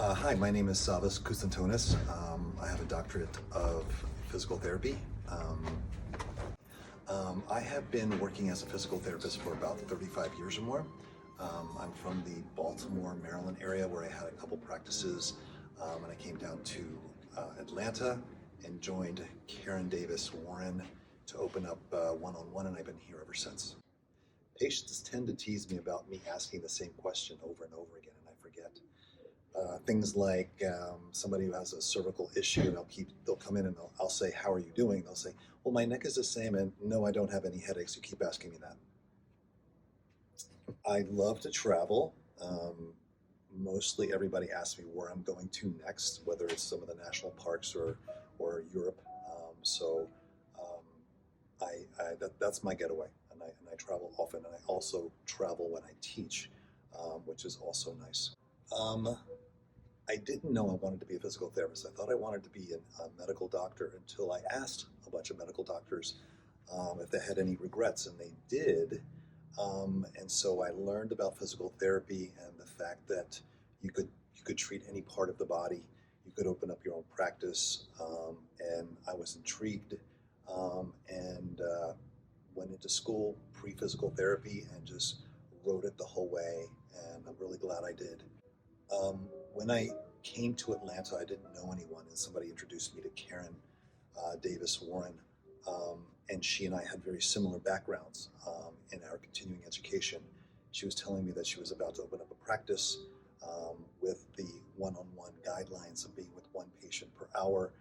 Hi, my name is Savas Koutsantonis. I have a doctorate of physical therapy. I have been working as a physical therapist for about 35 years or more. I'm from the Baltimore, Maryland area where I had a couple practices, and I came down to Atlanta and joined Karen Davis Warren to open up OneOnOne, and I've been here ever since. Patients tend to tease me about me asking the same question over and over again, and I forget. Things like somebody who has a cervical issue, and they'll come in and I'll say, "How are you doing?" They'll say, "Well, my neck is the same, and no, I don't have any headaches. You keep asking me that." I love to travel. Mostly everybody asks me where I'm going to next, whether it's some of the national parks or Europe. So that's my getaway, and I travel often, and I also travel when I teach, which is also nice. I didn't know I wanted to be a physical therapist. I thought I wanted to be a medical doctor until I asked a bunch of medical doctors if they had any regrets, and they did. And so I learned about physical therapy and the fact that you could treat any part of the body. You could open up your own practice, and I was intrigued, and went into school pre-physical therapy and just wrote it the whole way. And I'm really glad I did. When I came to Atlanta, I didn't know anyone, and somebody introduced me to Karen Davis Warren, and she and I had very similar backgrounds in our continuing education. She was telling me that she was about to open up a practice with the one-on-one guidelines of being with one patient per hour.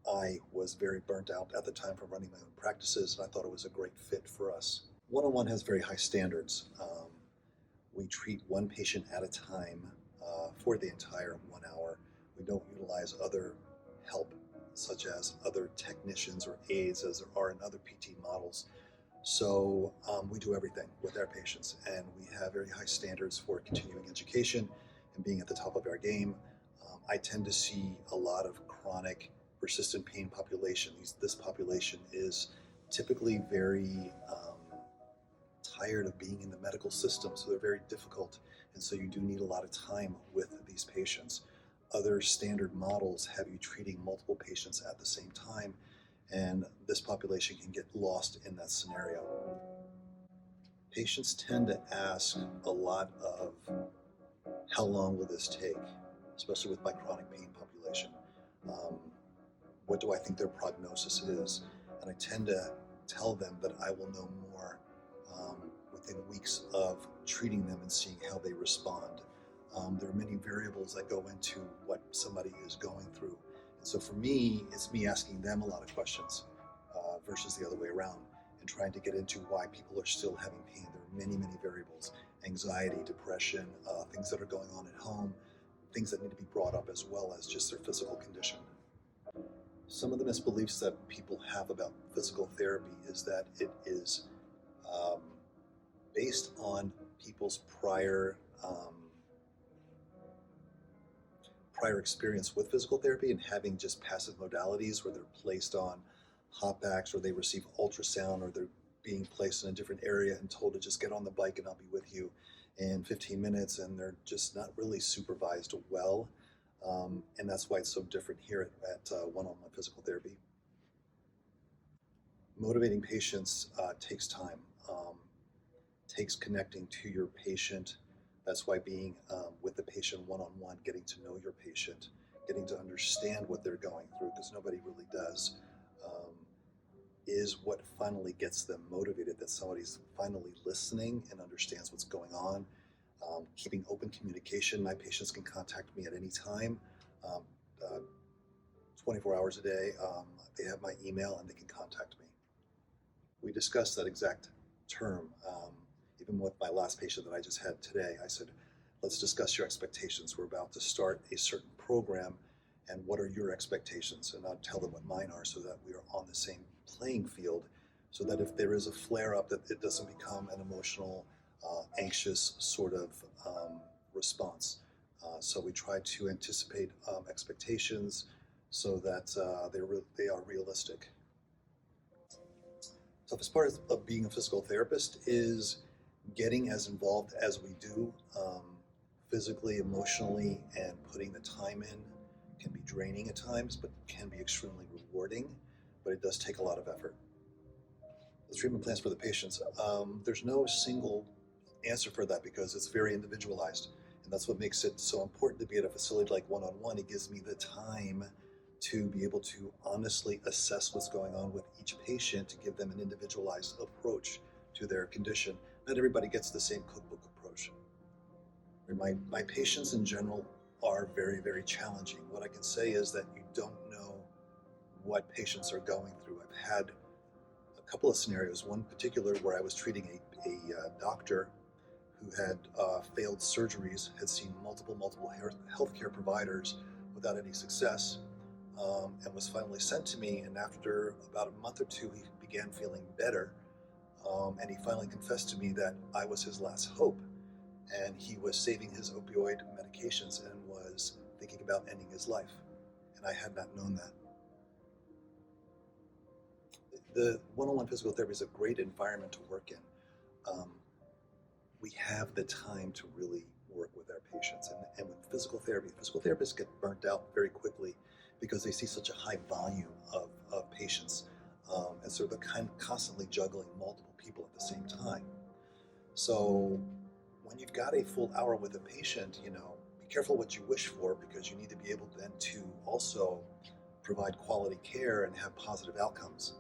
I was very burnt out at the time from running my own practices, and I thought it was a great fit for us. One-on-one has very high standards. We treat one patient at a time for the entire 1 hour. We don't utilize other help, such as other technicians or aides, as there are in other PT models. So we do everything with our patients, and we have very high standards for continuing education and being at the top of our game. I tend to see a lot of chronic, persistent pain population. This population is typically very tired of being in the medical system, so they're very difficult, and so you do need a lot of time with these patients. Other standard models have you treating multiple patients at the same time, and this population can get lost in that scenario. Patients tend to ask a lot of, how long will this take, especially with my chronic pain population. What do I think their prognosis is? And I tend to tell them that I will know more within weeks of treating them and seeing how they respond. There are many variables that go into what somebody is going through. And so for me, it's me asking them a lot of questions versus the other way around, and trying to get into why people are still having pain. There are many, many variables: anxiety, depression, things that are going on at home, things that need to be brought up, as well as just their physical condition. Some of the misbeliefs that people have about physical therapy is that it is based on people's prior experience with physical therapy and having just passive modalities where they're placed on hot packs, or they receive ultrasound, or they're being placed in a different area and told to just get on the bike and I'll be with you in 15 minutes, and they're just not really supervised well. And that's why it's so different here at one-on-one physical therapy. Motivating patients takes time, takes connecting to your patient. That's why being with the patient one-on-one, getting to know your patient, getting to understand what they're going through, because nobody really does, is what finally gets them motivated, that somebody's finally listening and understands what's going on. Keeping open communication. My patients can contact me at any time, 24 hours a day. They have my email and they can contact me. We discussed that exact term. Even with my last patient that I just had today, I said, let's discuss your expectations. We're about to start a certain program, and what are your expectations? And I'll tell them what mine are, so that we are on the same playing field, so that if there is a flare-up, that it doesn't become an emotional, anxious sort of response. So we try to anticipate expectations so that they are realistic. So as part of being a physical therapist is getting as involved as we do physically, emotionally, and putting the time in can be draining at times, but can be extremely rewarding, but it does take a lot of effort. The treatment plans for the patients, there's no single answer for that because it's very individualized. And that's what makes it so important to be at a facility like OneOnOne. It gives me the time to be able to honestly assess what's going on with each patient, to give them an individualized approach to their condition. Not everybody gets the same cookbook approach. My patients in general are very, very challenging. What I can say is that you don't know what patients are going through. I've had a couple of scenarios, one particular where I was treating a doctor who had failed surgeries, had seen multiple healthcare providers without any success, and was finally sent to me. And after about a month or two, he began feeling better, and he finally confessed to me that I was his last hope, and he was saving his opioid medications and was thinking about ending his life. And I had not known that. The one-on-one physical therapy is a great environment to work in. We have the time to really work with our patients. And with physical therapists get burnt out very quickly because they see such a high volume of patients. And so they're constantly juggling multiple people at the same time. So when you've got a full hour with a patient, be careful what you wish for, because you need to be able then to also provide quality care and have positive outcomes.